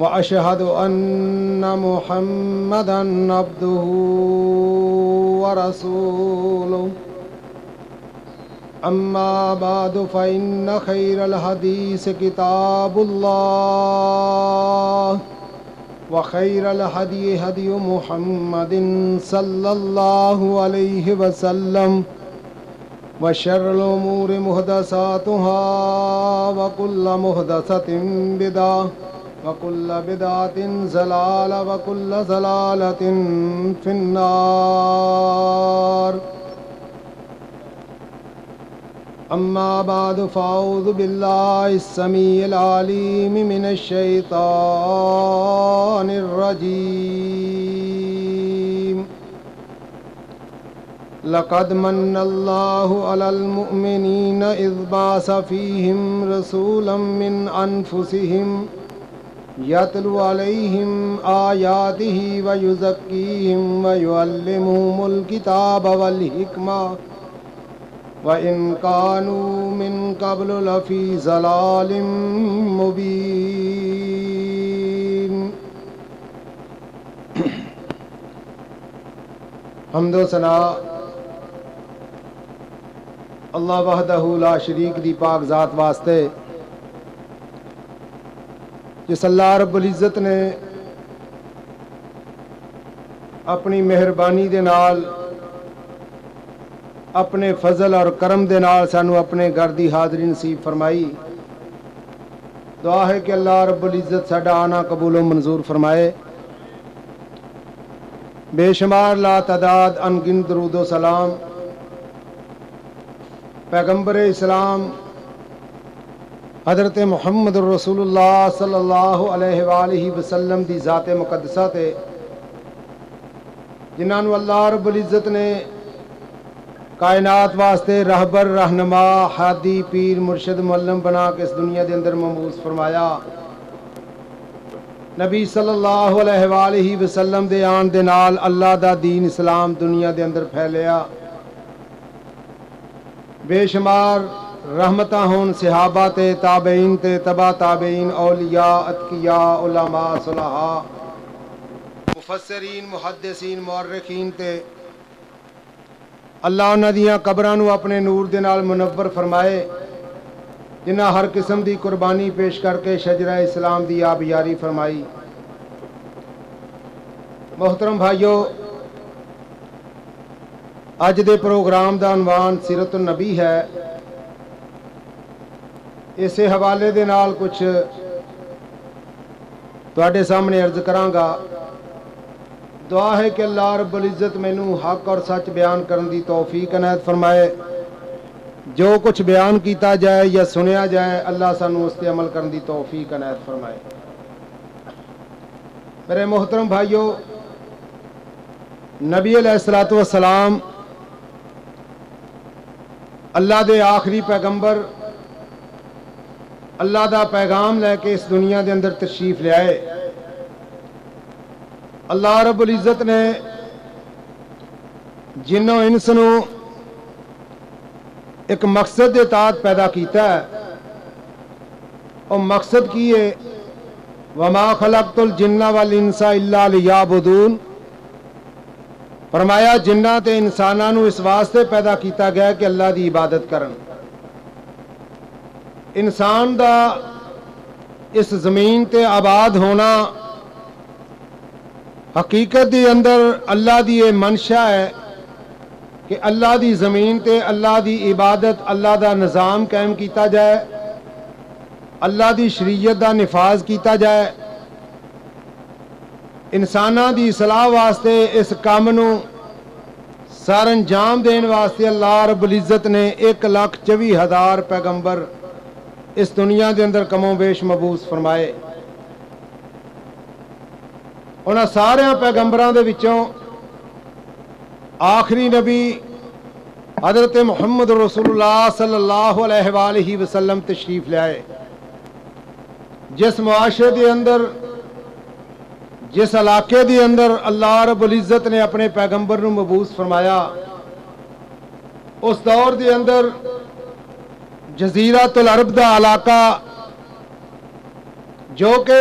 وأشهد أن محمدًا عبده ورسوله أما بعد فإن خير الحديث كتاب الله وخير الهدي هدي محمد صلى الله عليه وسلم وشر الأمور محدثاتها وكل محدثة بدعة وكل بدعة ضلالة وكل ضلالة في النار أما بعد فأعوذ بالله السميع العليم من الشيطان الرجيم لقد من الله على المؤمنين إذ بعث فيهم رسولا من أنفسهم يتلو عليهم آياته ويزكيهم ويعلمهم الكتاب والحكمة وَإِن كَانُوا مِن قَبْلُ لَفِي ضَلَالٍ مُبِينٍ۔ حمد و ثنا اللہ وحدہ لا شریک دی پاک ذات واسطے جس اللہ رب العزت نے اپنی مہربانی دے نال اپنے فضل اور کرم دے نال سانو اپنے گھر دی حاضری نصیب فرمائی۔ دعا ہے کہ اللہ رب العزت ساڈا آنا قبول و منظور فرمائے۔ بے شمار لا تعداد انگن درود و سلام پیغمبر اسلام حضرت محمد رسول اللہ صلی اللہ علیہ وآلہ وسلم دی ذات مقدسہ تے جنہاں نو اللہ رب العزت نے کائنات واسطے رہبر رہنما ہادی پیر مرشد معلم بنا کے اس دنیا دے اندر مبعوث فرمایا۔ نبی صلی اللہ علیہ وآلہ وسلم دے آن دے نال اللہ دا دین اسلام دنیا دے اندر پھیلیا۔ بے شمار رحمتاں ہون صحابہ تے تابعین تے تبع تابعین اولیاء اتقیاء علماء صلحاء مفسرین محدثین مورخین تے اللہ انہاں دیاں قبراں نو اپنے نور دے نال منور فرمائے جنہاں ہر قسم دی قربانی پیش کر کے شجرہ اسلام دی آبیاری فرمائی۔ محترم بھائیو، اج دے پروگرام دا عنوان سیرت النبی ہے۔ اسے حوالے دے نال کچھ تواڈے سامنے عرض کراں گا۔ دعا ہے کہ اللہ رب العزت مینوں حق اور سچ بیان کرن دی توفیق عنایت فرمائے۔ جو کچھ بیان کیتا جائے یا سنیا جائے اللہ سانوں اس تے عمل کرن دی توفیق عنایت فرمائے۔ میرے محترم بھائیو، نبی علیہ الصلوۃ والسلام اللہ دے آخری پیغمبر اللہ دا پیغام لے کے اس دنیا دے اندر تشریف لے آئے۔ اللہ رب العزت نے جنوں انس نو ایک مقصد دے تحت پیدا کیتا ہے۔ اور مقصد کی ہے وما خلقت الجن والانس الا لیعبدون، فرمایا جنات تے انساناں نو اس واسطے پیدا کیتا گیا کہ اللہ دی عبادت کرن۔ انسان دا اس زمین تے آباد ہونا حقیقت دی اندر اللہ دی یہ منشا ہے کہ اللہ دی زمین تے اللہ دی عبادت اللہ دا نظام قائم کیتا جائے، اللہ دی شریعت دا نفاذ کیتا جائے۔ انساناں دی اصلاح واسطے اس کام نو سر انجام دین واسطے اللہ رب العزت نے 1,24,000 پیغمبر اس دنیا دے اندر کم و بیش مبعوث فرمائے۔ انہاں سارے پیغمبراں دے وچوں آخری نبی حضرت محمد رسول اللہ صلی اللہ علیہ وآلہ وسلم تشریف لے آئے۔ جس معاشرے دے اندر جس علاقے دے اندر اللہ رب العزت نے اپنے پیغمبر نو مبعوث فرمایا، اس دور دے اندر جزیرۃ العرب دا علاقہ جو کہ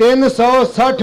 360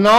9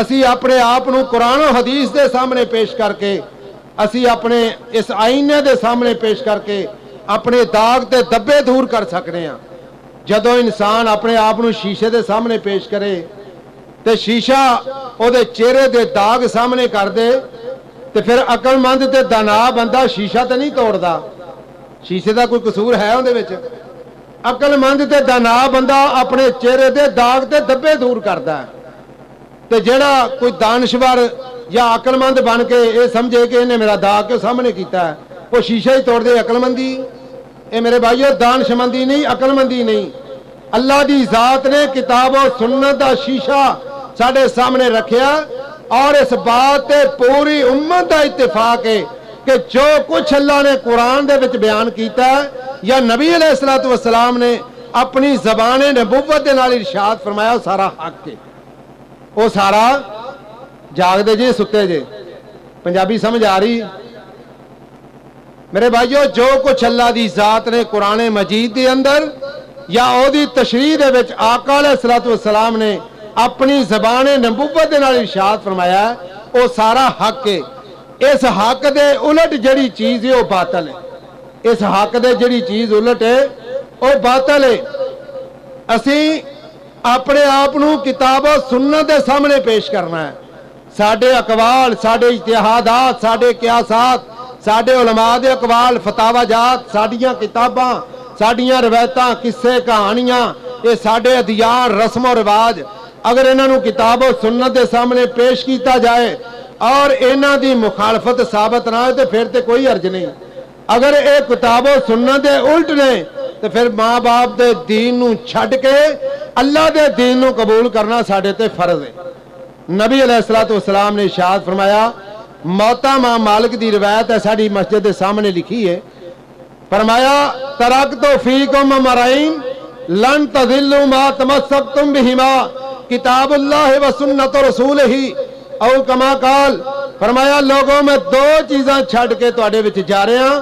اسی اپنے آپ نو قرآن و حدیث دے سامنے پیش کر کے اسی اپنے اس آئینے دے سامنے پیش کر کے اپنے داغ تے دبے دور کر سکنے ہیں۔ جدو انسان اپنے آپ نو شیشے دے سامنے پیش کرے تے شیشہ او دے چہرے دے داغ سامنے کر دے تے پھر عقل مند تے دانا بندہ شیشہ تے نہیں توڑ دا، شیشے دا کوئی قصور ہے اون دے وچ؟ عقل مند تے دانا بندہ اپنے چہرے دے داغ تے دبے دور کردا ہے، تے جڑا کوئی دانشور یا عقل مند بن کے یہ سمجھے کہ انہیں میرا داغ کیوں سامنے کیتا ہے، وہ شیشہ ہی توڑ دے، عقل مندی؟ اے میرے بھائیو دانش مندی نہیں، عقل مندی نہیں۔ اللہ دی ذات نے کتاب و سنت دا شیشہ ساڑھے سامنے رکھیا اور اس بات تے پوری امت دا اتفاق ہے کہ جو کچھ اللہ نے قرآن دے وچ بیان کیتا ہے یا نبی علیہ السلام نے اپنی زبان نبوت دے نال ارشاد فرمایا، سارا حق ہے، وہ سارا جاگ دے جی ستے جے۔ پنجابی سمجھ آ رہی؟ میرے بھائیو جو کچھ اللہ دی ذات نے قرآن مجید دے اندر یا او دی تشریح دے وچ آقا علیہ السلام نے اپنی زبان نبوت دے نال ارشاد فرمایا ہے وہ سارا حق ہے۔ اس حق دے الٹ جڑی چیز ہے وہ باطل ہے، اس حق دے جڑی چیز الٹ ہے وہ باطل ہے۔ اسی اپنے آپ نو کتاب و سنت دے سامنے پیش کرنا ہے، ساڈے اقوال، ساڈے اجتہادات، ساڈے قیاسات، ساڈے علماء دے اقوال، فتاوا جات، ساڈیاں کتاباں، ساڈیاں روایتاں، قصے کہانیاں، یہ ساڈے ادیان، رسم و رواج اگر انہاں نو کتاب و سنت دے سامنے پیش کیتا جائے اور انہاں دی مخالفت ثابت نہ ہو تو پھر تے کوئی حرج نہیں۔ اگر اے کتاب و سنت دے الٹ نے تو پھر ماں باپ دے دین نو چھڈ کے اللہ دے دین نو قبول کرنا ساڈے تے فرض ہے۔ نبی علیہ السلام نے ارشاد فرمایا، موتا ماں مالک دی روایت ہے ساڈی مسجد دے سامنے لکھی ہے، فرمایا ترکت فیکم امرین لن تضلوا ما تمسکتم بہما کتاب اللہ و سنت رسولہ او کما قال، فرمایا لوگوں میں دو چیزاں چھڈ کے تواڈے وچ جا رہے ہاں،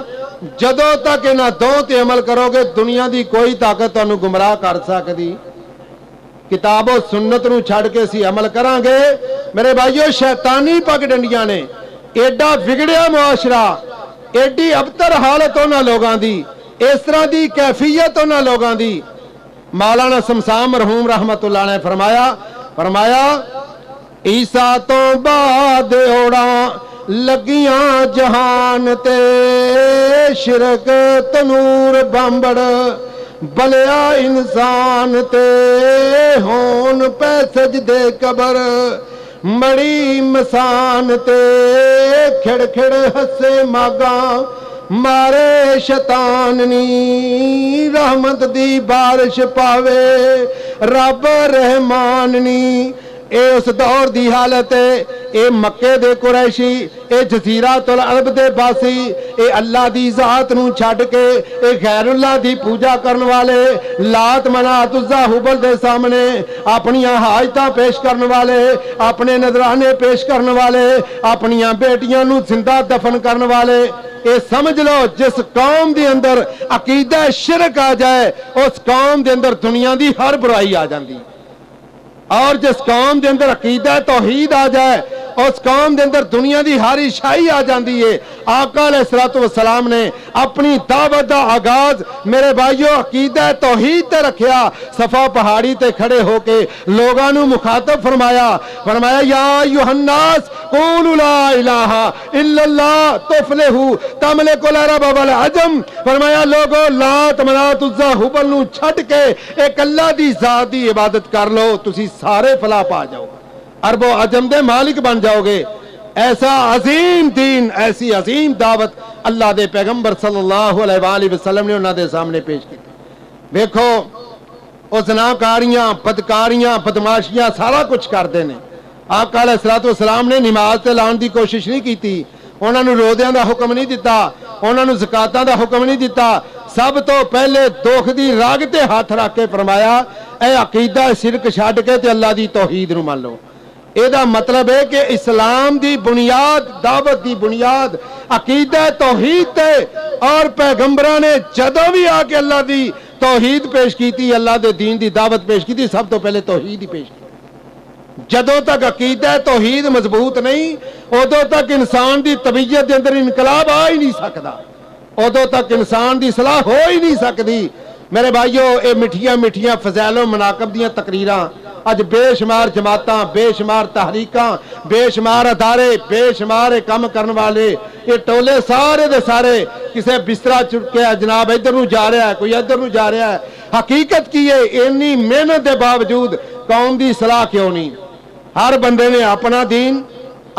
جدوں تک انہاں دو تے عمل کرو گے دنیا دی کوئی طاقت تانوں گمراہ کر سکدی۔ کتاب و سنت نو چھڈ کے اسی عمل کران گے میرے بھائیو، شیطانی پگ ڈنڈیاں نے ایڈا بگڑیا معاشرہ، ایڈی ابتر حالت انہاں لوگاں دی، اس طرح دی کیفیت انہاں لوگاں دی۔ مولانا شمسام مرحوم رحمت اللہ نے فرمایا عیسیٰ تو بعد اوڑاں لگیاں جہان تے شرک تنور بامبڑ بلیا انسان تے ہون پہ سجدے قبر مڑی مسان تے کھڑ کھڑ ہسے ماگاں مارے شیطان نی رحمت دی بارش پاوے رب رحمان نی۔ اے اس دور دی حالت ہے، اے مکے دے قریشی، اے جزیرات العرب دے باسی، اے اللہ دی ذات نو چھڈ کے اے غیر اللہ دی پوجا کرن والے، لات منات عزا ہبل دے سامنے اپنیاں حاجتاں پیش کرن والے، اپنے نذرانے پیش کرن والے، اپنیاں بیٹیاں نو زندہ دفن کرن والے۔ اے سمجھ لو جس قوم دے اندر عقیدہ شرک آ جائے اس قوم دے اندر دنیا دی ہر برائی آ جاندی، اور جس قوم دے اندر عقیدہ توحید آ جائے اس قوم دے اندر دنیا دی ہاری شاہی آ جاندی ہے۔ آقا علیہ السلام نے اپنی دعوت دا آغاز میرے بھائیو عقیدہ توحید تے رکھیا، صفا پہاڑی تے کھڑے ہو کے لوگاں نو مخاطب فرمایا یا ایھا الناس قولوا لا الہ الا اللہ تفلحوا تملک العرب والعجم، فرمایا لوگو لات منات عزا ہبل نو چھڈ کے ایک اللہ دی ذات دی عبادت کر لو، تسی سارے فلاح پا جاؤ، عرب و عجم دے مالک بن جاؤ گے۔ ایسا عظیم دین، ایسی عظیم دعوت اللہ دے پیغمبر صلی اللہ علیہ وآلہ وسلم نے انہاں دے سامنے پیش کی۔ دیکھو او زناکاریاں، بدکاریاں، بدماشیاں سارا کچھ کردے نے۔ آقا علیہ السلام نے نماز تے لان دی کوشش نہیں کیتی، انہاں نو روزیاں دا حکم نہیں دیتا، انہاں نو زکاتاں دا حکم نہیں دیتا، سب تو پہلے دوکھ دی راگ تے ہاتھ رکھ کے فرمایا اے عقیدہ شرک چھڈ کے تے اللہ دی توحید نو مان لو۔ اے دا مطلب ہے کہ اسلام دی بنیاد، دعوت دی بنیاد عقیدہ توحید تے، اور پیغمبراں نے جدوں بھی آ کے اللہ دی توحید پیش کیتی، اللہ دے دین دی دعوت پیش کیتی، سب تو پہلے توحید ہی پیش کی۔ جدوں تک عقیدہ توحید مضبوط نہیں ادوں تک انسان دی طبیعت دے اندر انقلاب آ ہی نہیں سکتا، ادوں تک انسان دی اصلاح ہو ہی نہیں سکتی۔ میرے بھائیو اے مٹھیاں مٹھیاں فضائل و مناقب دیاں تقریراں اج بے شمار جماعتاں، بے شمار تحریکاں، بے شمار ادارے، بے شمار کام کرنے والے، یہ ٹولے سارے دے سارے کسے بسترا چکے جناب ادھر نو جا رہا ہے، کوئی ادھر نو جا رہا ہے۔ حقیقت کی ہے اتنی محنت دے باوجود قوم دی اصلاح کیوں نہیں؟ ہر بندے نے اپنا دین،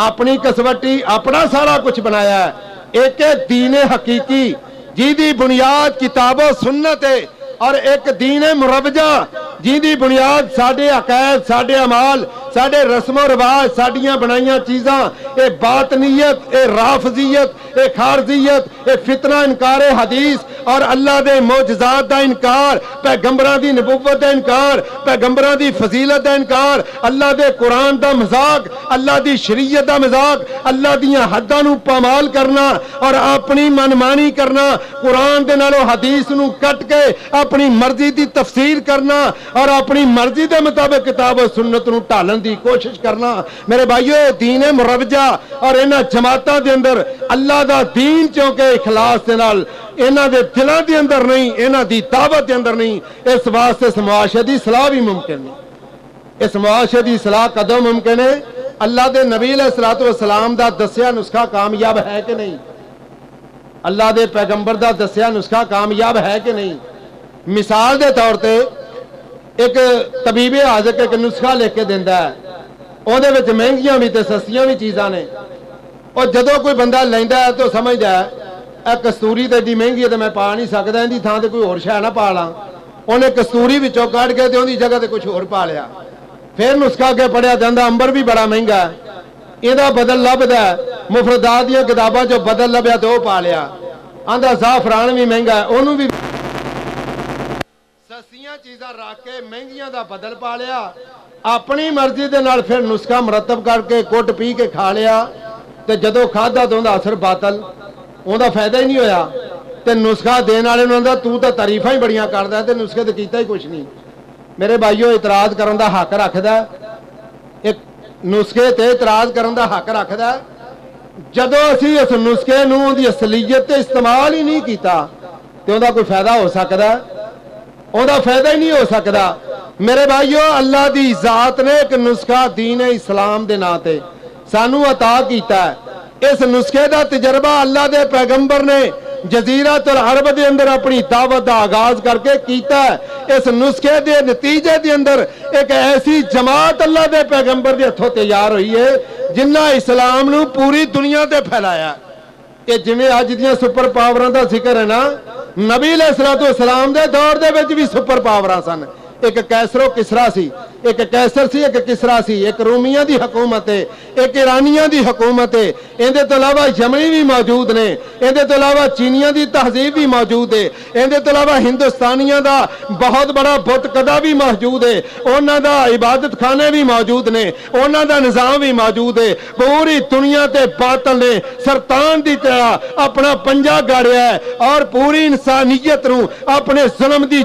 اپنی کسوٹی، اپنا سارا کچھ بنایا ہے۔ ایک دین حقیقی جی دی بنیاد کتاب و سنت ہے، اور ایک دین مروجہ جی دی بنیاد ساڈے عقائد، ساڈے اعمال، ساڈے رسم و رواج، ساڈیاں بنائیاں چیزاں، اے باطنیت، اے رافضیت، اے خارجیت، اے فتنہ انکار حدیث اور اللہ دے معجزات دا انکار، پیغمبراں دی نبوت دا انکار، پیغمبراں دی فضیلت دا انکار، اللہ دے قرآن دا مذاق، اللہ دی شریعت دا مذاق، اللہ دیاں حداں نو پامال کرنا اور اپنی منمانی کرنا، قرآن دے نالو حدیث نو کٹ کے اپنی مرضی دی تفسیر کرنا اور اپنی مرضی دے مطابق کتاب و سنت نو ٹالن دی کوشش کرنا۔ میرے بھائیو دین مروجہ اور انہاں جماعتاں دے اندر اللہ دا دین چونکہ اخلاص دے نال انہاں دے دلاں دے اندر نہیں، انہاں دی دعوت دے اندر نہیں، اس واسطے اس معاشرے دی اصلاح بھی ممکن نہیں۔ اس معاشرے دی اصلاح کدوں ممکن ہے؟ اللہ دے نبی علیہ الصلوۃ والسلام دا دسیا نسخہ کامیاب ہے کہ نہیں؟ اللہ دے پیغمبر دا دسیا نسخہ کامیاب ہے کہ نہیں؟ مثال دے طور تے ایک طبیب حاذق ایک نسخہ لکھ کے دیندا ہے، او دے وچ مہنگیاں بھی تے سستیاں بھی چیزاں نے، اور جدوں کوئی بندہ لیندا ہے تو سمجھدا ہے اے کستوری تے ایڈی مہنگی ہے تے میں پا نہیں سکدا، اندی تھاں تے کوئی ہور شے نہ پا لاں، اونے کستوری وچوں کڈ کے تے اون دی جگہ تے کچھ ہور پا لیا۔ پھر نسخہ کے پڑھیا جاندا انبر بھی بڑا مہنگا ہے، ਇਹਦਾ ਬਦਲ ਲੱਭਦਾ ਮੁਫਰਦਾਤ ਦੀਆਂ ਕਿਤਾਬਾਂ 'ਚੋਂ ਬਦਲ ਲੱਭਿਆ ਤੇ ਉਹ ਪਾ ਲਿਆ। ਆਂਦਾ ਜ਼ਾਫਰਾਨ ਵੀ ਮਹਿੰਗਾ ਹੈ, ਉਹਨੂੰ ਵੀ ਸਸਤੀਆਂ ਚੀਜ਼ਾਂ ਰੱਖ ਕੇ ਮਹਿੰਗੀਆਂ ਦਾ ਬਦਲ ਪਾ ਲਿਆ। ਆਪਣੀ ਮਰਜ਼ੀ ਦੇ ਨਾਲ ਫਿਰ ਨੁਸਖਾ ਮਰਤਬ ਕਰਕੇ ਕੁੱਟ ਪੀ ਕੇ ਖਾ ਲਿਆ ਤੇ ਜਦੋਂ ਖਾਦਾ ਤਾਂ ਉਹਦਾ ਅਸਰ ਬਾਤਲ, ਉਹਦਾ ਫਾਇਦਾ ਹੀ ਨਹੀਂ ਹੋਇਆ। ਤੇ ਨੁਸਖਾ ਦੇਣ ਵਾਲੇ ਨੂੰ ਆਂਦਾ ਤੂੰ ਤਾਂ ਤਾਰੀਫਾਂ ਹੀ ਬੜੀਆਂ ਕਰਦਾ ਤੇ ਨੁਸਖੇ ਤੇ ਕੀਤਾ ਹੀ ਕੁਛ ਨਹੀਂ। ਮੇਰੇ ਭਾਈਓ ਇਤਰਾਜ਼ ਕਰਨ ਦਾ ਹੱਕ ਰੱਖਦਾ, ਇੱਕ ਨੁਸਖੇ ਤੇ ਇਤਰਾਜ਼ ਕਰਨ ਦਾ ਹੱਕ ਰੱਖਦਾ। ਜਦੋਂ ਅਸੀਂ ਇਸ ਨੁਸਖੇ ਨੂੰ ਉਹਦੀ ਅਸਲੀਅਤ ਤੇ ਇਸਤੇਮਾਲ ਹੀ ਨਹੀਂ ਕੀਤਾ ਤੇ ਉਹਦਾ ਕੋਈ ਫਾਇਦਾ ਹੋ ਸਕਦਾ? ਉਹਦਾ ਫਾਇਦਾ ਹੀ ਨਹੀਂ ਹੋ ਸਕਦਾ। ਮੇਰੇ ਭਾਈਓ ਅੱਲਾਹ ਦੀ ਜ਼ਾਤ ਨੇ ਇੱਕ ਨੁਸਖਾ ਦੀਨ ਇਸਲਾਮ ਦੇ ਨਾਂ ਤੇ ਸਾਨੂੰ عطا ਕੀਤਾ ਹੈ। ਇਸ ਨੁਸਖੇ ਦਾ ਤਜਰਬਾ ਅੱਲਾਹ ਦੇ ਪੈਗੰਬਰ ਨੇ ਜਜ਼ੀਰਤੁਲ ਅਰਬ ਦੇ ਅੰਦਰ ਆਪਣੀ ਦਾਵਤ ਦਾ ਆਗਾਜ਼ ਕਰਕੇ ਕੀਤਾ। ਇਸ ਨੁਸਖੇ ਦੇ ਨਤੀਜੇ ਦੇ ਅੰਦਰ ਇੱਕ ਐਸੀ ਜਮਾਤ ਅੱਲਾਹ ਦੇ ਪੈਗੰਬਰ ਦੇ ਹੱਥੋਂ ਤਿਆਰ ਹੋਈ ਹੈ ਜਿਨ੍ਹਾਂ ਇਸਲਾਮ ਨੂੰ ਪੂਰੀ ਦੁਨੀਆ ਤੇ ਫੈਲਾਇਆ। ਇਹ ਜਿਵੇਂ ਅੱਜ ਦੀਆਂ ਸੁਪਰ ਪਾਵਰਾਂ ਦਾ ਜ਼ਿਕਰ ਹੈ ਨਾ, ਨਬੀ ਅਲੈਹਿਸਸਲਾਤੁ ਵਸਸਲਾਮ ਦੇ ਦੌਰ ਦੇ ਵਿੱਚ ਵੀ ਸੁਪਰ ਪਾਵਰਾਂ ਸਨ। ਇੱਕ ਕੈਸਰੋ ਕਿਸਰਾ ਸੀ, ਇੱਕ ਕੈਸਰ ਸੀ, ਇੱਕ ਕਿਸਰਾ ਸੀ, ਇੱਕ ਰੂਮੀਆਂ ਦੀ ਹਕੂਮਤ ਹੈ, ਇੱਕ ਇਰਾਨੀਆਂ ਦੀ ਹਕੂਮਤ ਹੈ। ਇਹਦੇ ਤੋਂ ਇਲਾਵਾ ਯਮਨੀ ਵੀ ਮੌਜੂਦ ਨੇ, ਇਹਦੇ ਤੋਂ ਇਲਾਵਾ ਚੀਨੀਆਂ ਦੀ ਤਹਿਜ਼ੀਬ ਵੀ ਮੌਜੂਦ ਹੈ, ਇਹਦੇ ਤੋਂ ਇਲਾਵਾ ਹਿੰਦੁਸਤਾਨੀਆਂ ਦਾ ਬਹੁਤ ਬੜਾ ਬੁੱਤ ਕਦਾ ਵੀ ਮੌਜੂਦ ਹੈ, ਉਹਨਾਂ ਦਾ ਇਬਾਦਤ ਖਾਨੇ ਵੀ ਮੌਜੂਦ ਨੇ, ਉਹਨਾਂ ਦਾ ਨਿਜ਼ਾਮ ਵੀ ਮੌਜੂਦ ਹੈ। ਪੂਰੀ ਦੁਨੀਆ ਤੇ ਬਾਤਲ ਨੇ ਸਰਤਾਨ ਦੀ ਤਰ੍ਹਾਂ ਆਪਣਾ ਪੰਜਾ ਗਾੜਿਆ ਹੈ ਔਰ ਪੂਰੀ ਇਨਸਾਨੀਅਤ ਨੂੰ ਆਪਣੇ ਜ਼ੁਲਮ ਦੀ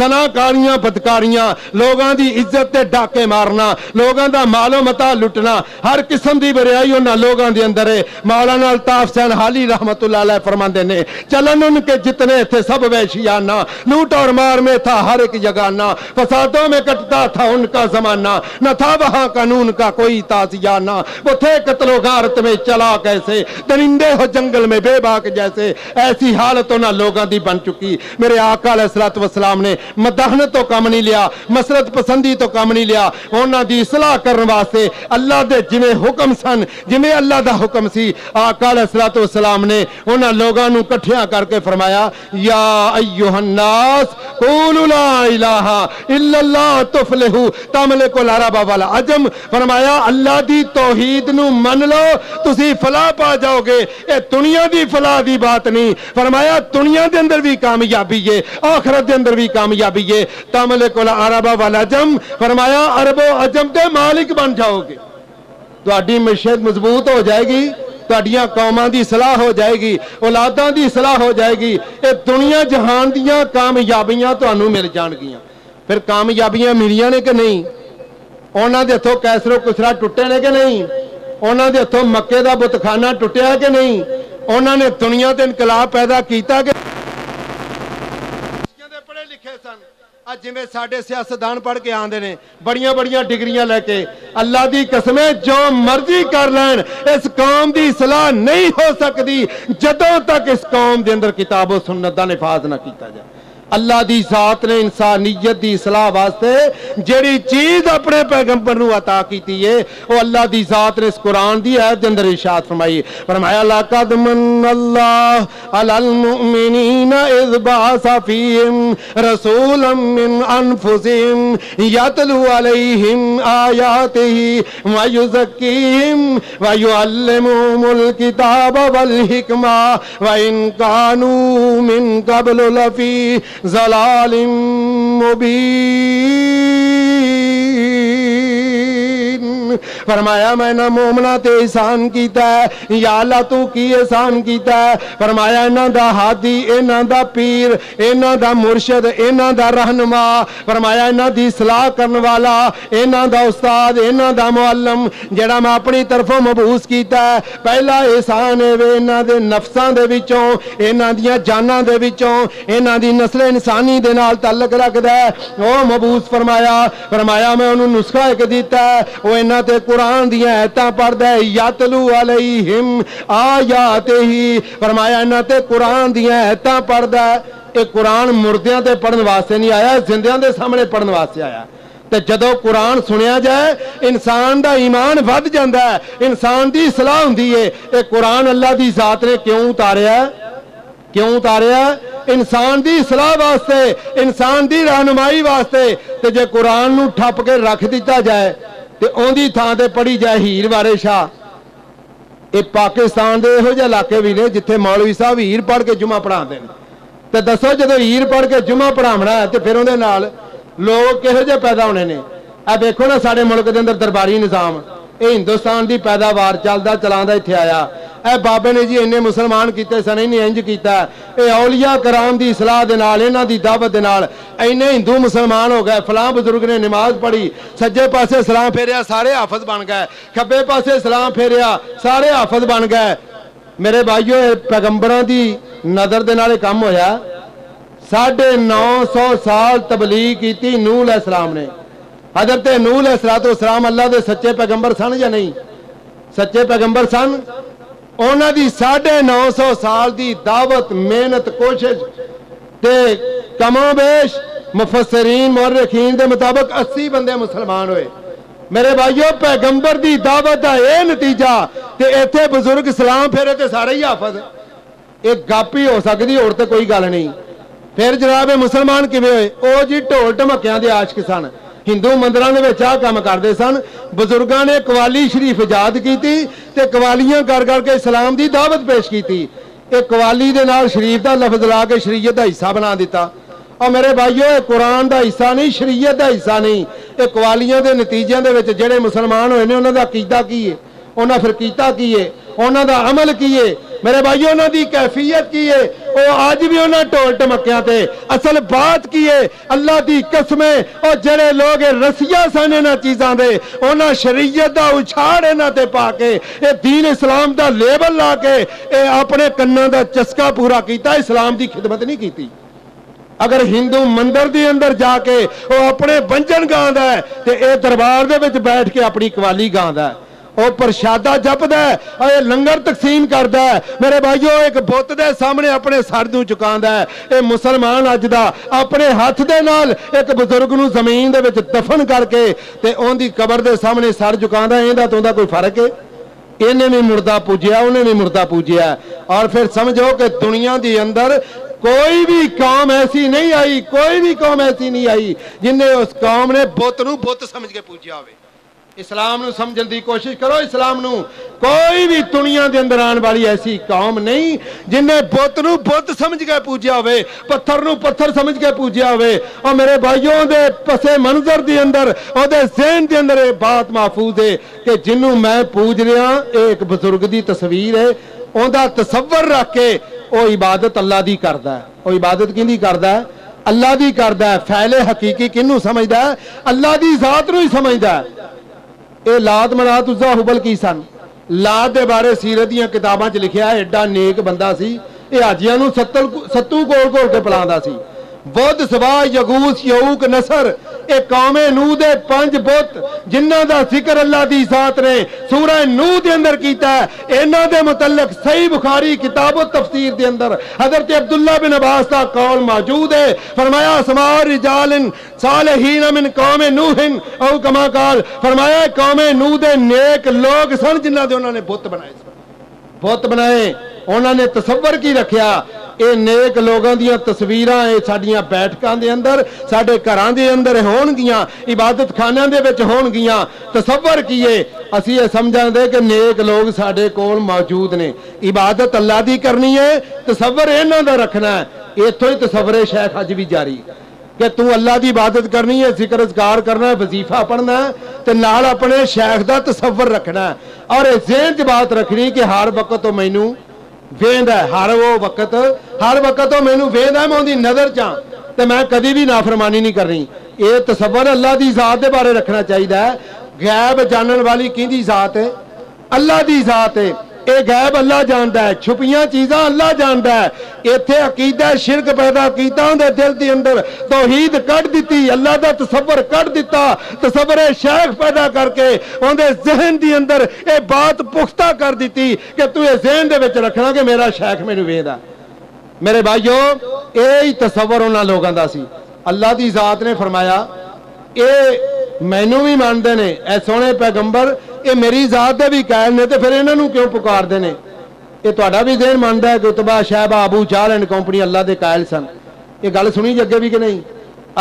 زناکاریاں بدکاریاں لوگاں دی عزت تے ڈاکے مارنا لوگاں دا مال و متاع لٹنا ہر قسم دی بریائی انہاں لوگاں دے اندر ہے مولانا الطاف حسین حالی رحمت اللہ علیہ فرماندے نے چلن ان کے جتنے تھے سب وحشیانہ لوٹ اور مار میں تھا ہر ایک جگانہ فسادوں میں کٹتا تھا ان کا زمانہ نہ تھا وہاں قانون کا کوئی تازیانہ وہ تھے قتل و غارت میں چلا کیسے درندے ہو جنگل میں بے باک جیسے ایسی حالتوں نہ لوگاں دی بن چکی میرے آقا علیہ السلام نے مداحنت تو کم نہیں لیا مسرت پسندی تو کم نہیں لیا انہاں دی اصلاح کرنے واسطے اللہ دے جویں حکم سن جویں اللہ دا حکم سی آقا علیہ السلام نے انہاں لوگاں نوں اکٹھیاں کر کے فرمایا یا ایھا الناس قولوا لا الہ الا اللہ تفلحوا تملکوا العرب والعجم فرمایا اللہ دی توحید نو من لو تسی فلاح پا جاؤ گے اے دنیا دی فلاح دی بات نہیں فرمایا دنیا دے اندر بھی کامیابی ہے آخرت دے اندر بھی کامیابی ہے تملکوا العرب والعجم فرمایا عرب و عجم دے مالک بن جاؤ گے تہاڈی معیشت مضبوط ہو جائے گی تہاڈیاں قوماں دی اصلاح ہو جائے گی اولاداں دی اصلاح ہو جائے گی اے دنیا جہان دیاں کامیابیاں تہانوں مل جان گیاں پھر کامیابیاں ملیاں نے کہ نہیں انہاں دے ہتھوں کیسر و کسرا ٹوٹے نے کہ نہیں انہاں دے ہتھوں مکے دا بتخانہ ٹوٹیا کہ نہیں انہاں نے دنیا تے انقلاب پیدا کیتا کہ پڑھے لکھے سن اج جویں ساڈے سیاستدان پڑھ کے آندے نے بڑیاں بڑیاں ڈگریاں لے کے اللہ دی قسمیں جو مرضی کر لین اس قوم دی اصلاح نہیں ہو سکتی جدوں تک اس قوم دے اندر کتاب و سنت دا نفاذ نہ کیتا جائے اللہ دی ذات نے انسانیت دی اصلاح واسطے جڑی چیز اپنے پیغمبر نو عطا کیتی ہے وہ اللہ دی ذات نے اس قرآن دی آیت دے اندر ارشاد فرمایا لقد من اللہ علی المؤمنین اذ بعث فیہم رسولا من انفسہم یتلو علیہم آیاتہ ویزکیہم ویعلمہم الکتاب والحکمہ وإن کانوا من قبل لفی ضلال مبین فرمایا میں نہ مومنہ تے احسان کیتا ہے یا اللہ تو کی احسان کیتا ہے فرمایا انہاں دا ہادی انہاں دا پیر انہاں دا مرشد انہاں دا رہنما فرمایا انہاں دی اصلاح کرن والا انہاں دا استاد انہاں دا معلم جڑا میں اپنی طرفوں مبعوث کیتا ہے پہلا احسان ہے وے انہاں دے نفساں دے وچوں انہاں دیاں جاناں دے وچوں انہاں دی نسل انسانی دے نال تعلق رکھدا ہے او مبعوث فرمایا میں انہوں نسخہ ایک دیتا ہے او انہاں تے قرآن دیاں ایتاں پڑھدا ہے یاتلو علیہم آیاتہ فرمایا انہاں تے قرآن دیاں ایتاں پڑھدا ہے اے قرآن مردیاں تے پڑھن واسطے نہیں آیا زندیاں دے سامنے پڑھن واسطے آیا تے جدوں قرآن سنیا جائے انسان دا ایمان ود جاندا ہے انسان دی اصلاح ہوندی ہے اے قرآن اللہ دی ذات نے کیوں اتاریا انسان دی اصلاح واسطے انسان دی رہنمائی واسطے تے جے قرآن نو ٹھپ کے رکھ دیتا جائے تے اون دی تھاں تے پڑھی جائے ہیر وارے شاہ اے پاکستان دے ہو جے علاقے بھی نے جتھے مولوی صاحب ہیر پڑھ کے جمعہ پڑھاندے نے تے دسو جدوں ہیر پڑھ کے جمعہ پڑھاونا ہے تے پھر اون دے نال لوگ کہو جے پیدا ہونے نے اے دیکھو نا ساڈے ملک دے اندر درباری نظام اے ہندوستان دی پیداوار چلدا چلاندا ایتھے آیا اے بابے نے جی انہیں مسلمان کیتے سن انہیں انج کیتا اے اولیاء کرام دی اصلاح دے نال انہاں دی دعوت دے نال انہیں ہندو مسلمان ہو گئے فلاں بزرگ نے نماز پڑھی سجے پاسے سلام پھیریا سارے حافظ بن گئے کھبے پاسے سلام پھیریا سارے حافظ بن گئے میرے بھائیو پیغمبراں دی نظر دے نال کم ہویا 950 سال تبلیغ کیتی نوح علیہ السلام نے حضرت نوح علیہ السلام اللہ دے سچے پیغمبر سن یا نہیں سچے پیغمبر سن انہاں دی 950 سال دی دعوت محنت کوشش تے کم و بیش مفسرین مورخین دے مطابق 80 بندے مسلمان ہوئے میرے بھائیو پیغمبر دی دعوت دا اے نتیجہ تے ایتھے بزرگ سلام پھیرے تے سارے ہی حافظ ایک گاپی ہو سکتی اور تے کوئی گل نہیں پھر جناب مسلمان کیویں ہوئے او جی ڈھول ڈھمکیاں دے عاشق سن ہندو مندراں دے وچ کام کردے سن بزرگاں نے قوالی شریف ایجاد کیتی تے قوالیاں کر کے اسلام دی دعوت پیش کیتی اے قوالی دے نال شریف دا لفظ لا کے شریعت دا حصہ بنا دیتا اور میرے بھائیو اے قرآن دا حصہ نہیں شریعت دا حصہ نہیں اے قوالیاں دے نتیجے دے وچ جڑے مسلمان ہوئے نے انہاں دا عقیدہ کی ہے انہاں پھر کیتا کی ہے انہاں دا عمل کی ہے میرے بھائیو انہاں دی کیفیت کی ہے وہ آج بھی انہاں ٹول ٹمکیاں تے اصل بات کی ہے اللہ دی قسمیں اور جڑے لوگ رسیاں سن انہاں چیزاں دے انہاں شریعت دا اچھاڑ انہاں تے پا کے اے دین اسلام دا لیبل لا کے اے اپنے کناں دا چسکا پورا کیتا اسلام دی خدمت نہیں کیتی اگر ہندو مندر دی اندر جا کے وہ اپنے بنجن گاندہ ہے تے اے دربار دے وچ بیٹھ کے اپنی قوالی گاندہ ہے وہ پرشادہ جپدا ہے اور لنگر تقسیم کردا ہے میرے بھائیو ایک بت دے سامنے اپنے سر نوں چکاندا ہے اے مسلمان اج دا اپنے ہاتھ دے نال ایک بزرگ نوں زمین دے وچ دفن کر کے تے اون دی قبر دے سامنے سر جھکاندا ہے ایندا توندا کوئی فرق ہے انہیں بھی مردہ پوجیا انہیں بھی مردہ پوجیا اور پھر سمجھو کہ دنیا دی اندر کوئی بھی قوم ایسی نہیں آئی کوئی بھی قوم ایسی نہیں آئی جن نے اس قوم نے بت نوں بت سمجھ کے پوجیا ہوئے اسلام نو سمجھن دی کوشش کرو اسلام نو کوئی بھی دنیا دے اندر آن والی ایسی قوم نہیں جن نے بت نو بت سمجھ کے پوجیا ہوئے پتھر نو پتھر سمجھ کے پوجیا ہوئے اور میرے بھائیوں دے پس منظر دی اندر اور دے ذہن دی اندر یہ بات محفوظ ہے کہ جنوں میں پوج رہا ایک بزرگ دی تصویر ہے اون دا تصور رکھ کے وہ عبادت اللہ دی کردا ہے وہ عبادت کیندی کردا ہے اللہ دی کردا ہے فعل حقیقی کنوں سمجھدا ہے اللہ دی ذات نو ہی سمجھدا ہے اے لات منات عزا حبل کی سن لات دے بارے سیرت دیاں کتاباں چ لکھیا ہے ایڈا نیک بندہ سی اے حاجیاں نوں ستو کول کول کے پلاندا سی ود سوا یغوس یعوق نصر اے قوم نوح دے 5 بت جنہاں دا ذکر اللہ دی ذات نے سورہ نوح دے اندر کیتا ہے انہاں دے متعلق صحیح بخاری کتاب و تفسیر دے اندر حضرت عبداللہ بن عباس دا قول موجود ہے فرمایا اسماء رجال صالحین من قوم نوح او کما قال فرمایا قوم نوح دے نیک لوگ سن جنہاں دے انہاں نے بت بنائے بت بنائے انہاں نے تصور کی رکھیا اے نیک لوگاں دیاں تصویراں اے ساڈیاں بیٹھکاں دے اندر ساڈے گھراں دے اندر ہون گیاں عبادت خانیاں دے وچ ہون گیاں تصور کیے اسی یہ سمجھاں دے کہ نیک لوگ ساڈے کول موجود نے عبادت اللہ دی کرنی ہے تصور انہاں دا رکھنا ہے ایتھوں ہی تصور شیخ اج بھی جاری کہ تو اللہ دی عبادت کرنی ہے ذکر اذکار کرنا ہے وظیفہ پڑھنا ہے تے نال اپنے شیخ دا تصور رکھنا ہے اور ذہن چ بات رکھنی کہ ہر وقت تو مینوں ویندا ہے ہر وقت تو مینوں ویندا ہے میں اون دی نظر چاں تے میں کدی بھی نافرمانی نہیں کرنی اے تصور اللہ دی ذات دے بارے رکھنا چاہیے ہے غیب جانن والی کیندی ذات ہے اللہ دی ذات ہے اے غیب اللہ جاندا ہے چھپیاں چیزاں اللہ جاندا ہے ایتھے عقیدہ شرک پیدا کیتا اون دے دل دی اندر توحید کڈ دتی اللہ دا تصور کڈ دتا تصور شیخ پیدا کر کے اون دے ذہن دی اندر اے بات پختہ کر دتی کہ تو اے ذہن دے وچ رکھنا کہ میرا شیخ مینوں ویندا میرے بھائیو اے ہی تصور انہاں لوگاں دا سی اللہ دی ذات نے فرمایا اے مینوں بھی مانتے نے اے سونے پیغمبر اے میری ذات دے بھی قائل نے تے پھر انہاں نوں کیوں پکاردے نے اے تہاڈا بھی ذہن ماندا ہے کہ اتبا شہبہ ابو جہل اینڈ کمپنی اللہ دے قائل سن یہ گل سنی جگے بھی کہ نہیں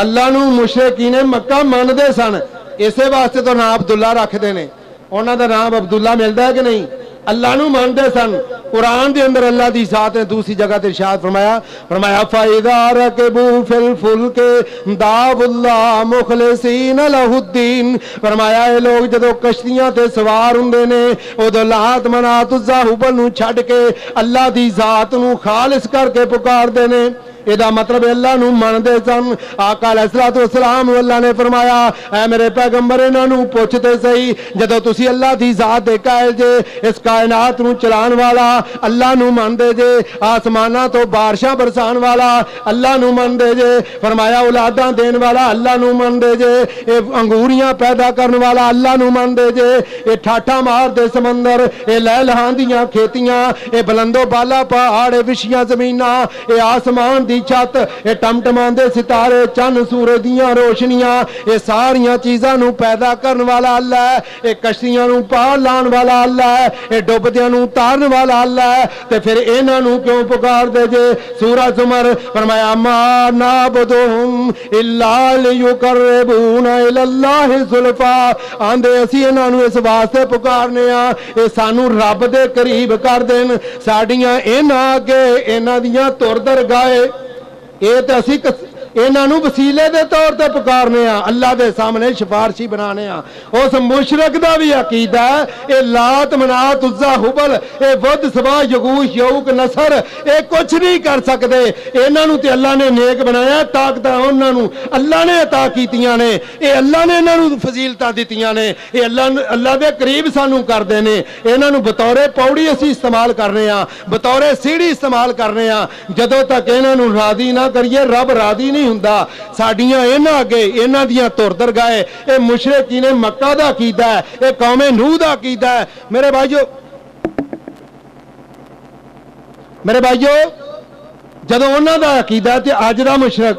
اللہ نوں مشرکین مکہ مانتے سن اسے واسطے تو نام عبداللہ رکھتے نے انہاں دا نام عبداللہ ملدا ہے کہ نہیں اللہ نو مانتے سن قرآن دے اندر اللہ دی ذات نے دوسری جگہ تے ارشاد فرمایا فَإِذَا رَكِبُوا فِي الْفُلْكِ دَعَوُا اللَّهَ مُخْلِصِينَ لَهُ الدِّينَ فرمایا اے لوگ جدو کشتیاں تے سوار ہوندے نے اودوں لات منات عزا حبل نو چھڈ کے اللہ دی ذات نو خالص کر کے پکاردے نے ادا مطلب اللہ نو مانتے سن آقا علیہ الصلوۃ والسلام اللہ نے فرمایا اے میرے پیغمبر انہاں نو پوچھتے سہی جدو تسی اللہ دی ذات دے قائل جے اس کائنات نو چلان والا اللہ نو مانتے جے آسماناں تو بارشاں برسان والا اللہ نو مانتے جے فرمایا اولاداں دین والا اللہ نو مانتے جے اے انگوریاں پیدا کرن والا اللہ نو مانتے جے اے ٹھاٹھا مار دے سمندر اے لہ لہاں دیاں کھیتیاں اے بلندو بالا پہاڑ اے وشیاں زمیناں اے آسمان دی چھت اے ٹمٹمان دے ستارے چن سورج دیاں روشنیاں اے ساریاں چیزاں نو پیدا کرن والا اللہ ہے اے کشتیاں نو پار لان والا اللہ ہے اے ڈوبدیاں نو تارن والا اللہ ہے تے پھر انہاں نو کیوں پکار دے جے سورہ زمر فرمایا ما نعبدہم الا لیقربونا الی اللہ زلفا آندے اسی انہاں نو اس واسطے پکارنے آ اے سانو رب دے قریب کر دین ساڈیاں انہاں اگے انہاں دیاں تر درگاہے اے تے اسی ਇਹਨਾਂ ਨੂੰ ਵਸੀਲੇ ਦੇ ਤੌਰ ਤੇ ਪੁਕਾਰਨੇ ਆ, ਅੱਲਾ ਦੇ ਸਾਹਮਣੇ ਸਿਫਾਰਸ਼ੀ ਬਣਾਣੇ ਆ। ਉਸ ਮੁਸ਼ਰਕ ਦਾ ਵੀ ਅਕੀਦਾ ਹੈ ਇਹ ਲਾਤ ਮਨਾਤ ਉਜ਼ਾ ਹੁਬਲ ਇਹ ਵਦ ਸਵਾ ਯਗੂਸ਼ ਯਊਕ ਨਸਰ ਇਹ ਕੁਛ ਨਹੀਂ ਕਰ ਸਕਦੇ। ਇਹਨਾਂ ਨੂੰ ਤੇ ਅੱਲਾ ਨੇ ਨੇਕ ਬਣਾਇਆ, ਤਾਕਤਾਂ ਉਹਨਾਂ ਨੂੰ ਅੱਲਾ ਨੇ عطا ਕੀਤੀਆਂ ਨੇ, ਇਹ ਅੱਲਾ ਨੇ ਇਹਨਾਂ ਨੂੰ ਫਜ਼ੀਲਤਾਂ ਦਿੱਤੀਆਂ ਨੇ, ਇਹ ਅੱਲਾ ਦੇ ਕਰੀਬ ਸਾਨੂੰ ਕਰਦੇ ਨੇ। ਇਹਨਾਂ ਨੂੰ ਬਤੌਰੇ ਪੌੜੀ ਅਸੀਂ ਇਸਤੇਮਾਲ ਕਰ ਰਹੇ ਆ, ਬਤੌਰੇ ਸੀੜੀ ਇਸਤੇਮਾਲ ਕਰ ਰਹੇ ਆ। ਜਦੋਂ ਤੱਕ ਇਹਨਾਂ ਨੂੰ ਰਾਜ਼ੀ ਨਾ ਕਰੀਏ ਰੱਬ ਰਾਜ਼ੀ ਨਹੀਂ ਹੁੰਦਾ। ਸਾਡੀਆਂ ਇਹਨਾਂ ਅੱਗੇ ਇਹਨਾਂ ਦੀਆਂ ਧੁਰ ਦਰਗਾਹੇ ਇਹ ਮੁਸ਼ਰਿਕੀਨ ਮੱਕਾ ਦਾ ਅਕੀਦਾ ਹੈ, ਇਹ ਕੌਮੇ ਨੂਹ ਦਾ ਅਕੀਦਾ ਹੈ। ਮੇਰੇ ਭਾਈਓ ਜਦੋਂ ਉਹਨਾਂ ਦਾ ਅਕੀਦਾ ਤੇ ਅੱਜ ਦਾ ਮੁਸ਼ਰਕ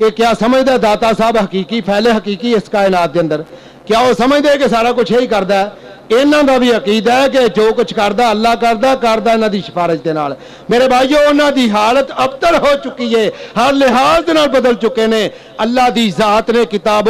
ਇਹ ਕਿਆ ਸਮਝਦਾ ਦਾਤਾ ਸਾਹਿਬ ਹਕੀਕੀ ਫੈਲੇ ਹਕੀਕੀ ਇਸ ਕਾਇਨਾਤ ਦੇ ਅੰਦਰ, ਕਿਆ ਉਹ ਸਮਝਦੇ ਕਿ ਸਾਰਾ ਕੁਝ ਇਹੀ ਕਰਦਾ ਹੈ? ਇਹਨਾਂ ਦਾ ਵੀ ਅਕੀਦਾ ਹੈ ਕਿ ਜੋ ਕੁਝ ਕਰਦਾ ਅੱਲਾ ਕਰਦਾ ਇਹਨਾਂ ਦੀ ਸਿਫਾਰਿਸ਼ ਦੇ ਨਾਲ। ਮੇਰੇ ਭਾਈਓ ਉਹਨਾਂ ਦੀ ਹਾਲਤ ਅਬਤਰ ਹੋ ਚੁੱਕੀ ਹੈ, ਹਰ ਲਿਹਾਜ਼ ਦੇ ਨਾਲ ਬਦਲ ਚੁੱਕੇ ਨੇ। ਅੱਲਾ ਦੀ ਜ਼ਾਤ ਨੇ ਕਿਤਾਬ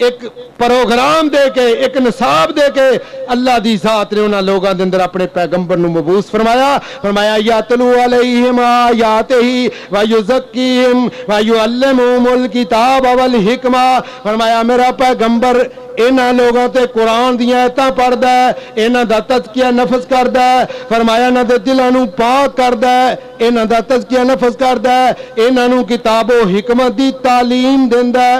ایک پروگرام دے کے ایک نصاب دے کے اللہ دی ذات نے انہاں لوگاں دے اندر اپنے پیغمبر نو مبعوث فرمایا یاتلو علیہم آیاتہ ویزکیہم ویعلمہم الکتاب والحکمہ۔ فرمایا میرا پیغمبر انہاں لوگاں تے قرآن دی آیتاں پڑھدا ہے، انہاں دا تزکیہ نفس کردا ہے۔ فرمایا انہاں دے دلاں نو پاک کردا ہے، انہاں دا تزکیہ نفس کردا ہے، انہاں نو کتاب و حکمت دی تعلیم دیندا ہے۔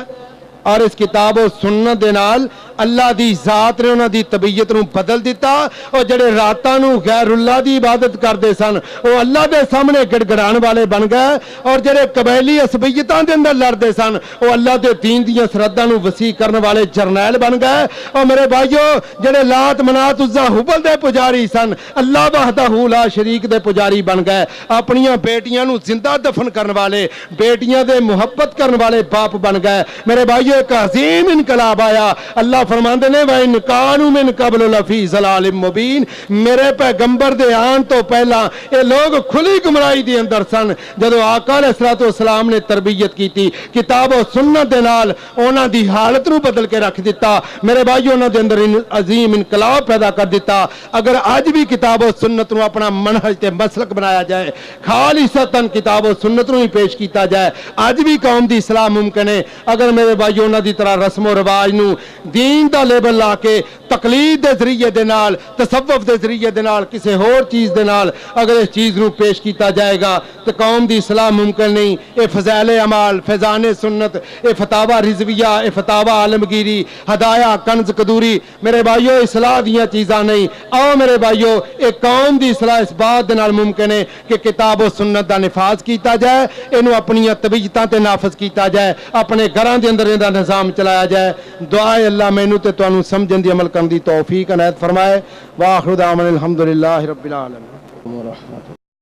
اور اس کتاب و سنت دے نال اللہ دی ذات نے انہاں دی طبیعت نو بدل دیتا، اور جڑے راتاں نو غیر اللہ دی عبادت کردے سن وہ اللہ دے سامنے گڑگڑان والے بن گئے، اور جڑے قبیلی عصبیتاں دے اندر لڑدے سن وہ اللہ دے دین دیاں سرحداں نو وسیع کرن والے جرنیل بن گئے۔ اور میرے بھائیو جڑے لات منات عزا حبل دے پجاری سن اللہ وحدہ لا شریک دے پجاری بن گئے، اپنیاں بیٹیاں نو زندہ دفن کرن والے، بیٹیاں دے محبت کرن والے باپ بن گئے۔ میرے بھائیو ایک عظیم انقلاب آیا۔ اللہ فرماندے نے وَإِنْ كَانُوا مِنْ قَبْلُ لَفِي ضَلَالٍ مُبِينٍ، میرے پیغمبر دے آن تو پہلا یہ لوگ کھلی گمراہی دے اندر سن۔ جدو آقا علیہ الصلوۃ والسلام نے تربیت کی تھی کتاب و سنت دے نال انہاں دی حالت نو بدل کے رکھ دیتا۔ میرے بھائیو انہاں دے اندر عظیم انقلاب پیدا کر دیتا۔ اگر آج بھی کتاب و سنت نو اپنا منہج تے مسلک بنایا جائے، خالصتاً کتاب و سنت نو ہی پیش کیتا جائے، آج بھی قوم دی اصلاح ممکن ہے۔ اگر میرے بھائیو انہاں دی طرح رسم و رواج نو دین دا لیبل لا کے تقلید دے ذریعے دے نال تصوف دے ذریعے دے نال کسی اور چیز دے نال اگر اس چیز نو پیش کیتا جائے گا تو قوم دی اصلاح ممکن نہیں۔ اے فضائل اعمال، فیضان سنت، اے فتاوی رضویہ، اے فتاوی عالمگیری، ہدایہ، کنز قدوری، میرے بھائیو اصلاح دیاں چیزاں نہیں۔ آؤ میرے بھائیو ایک قوم دی اصلاح اس بات دے نال ممکن ہے کہ کتاب و سنت دا نفاذ کیتا جائے، اینو اپنی طبیعتاں تے نافذ کیتا جائے، اپنے گھراں دے اندر دا نظام چلایا جائے۔ دعائے اللہ مینوں تے تانوں سمجھن دی عمل کرن دی توفیق عنایت فرمائے۔ واخر دعوانا الحمدللہ رب العالمین۔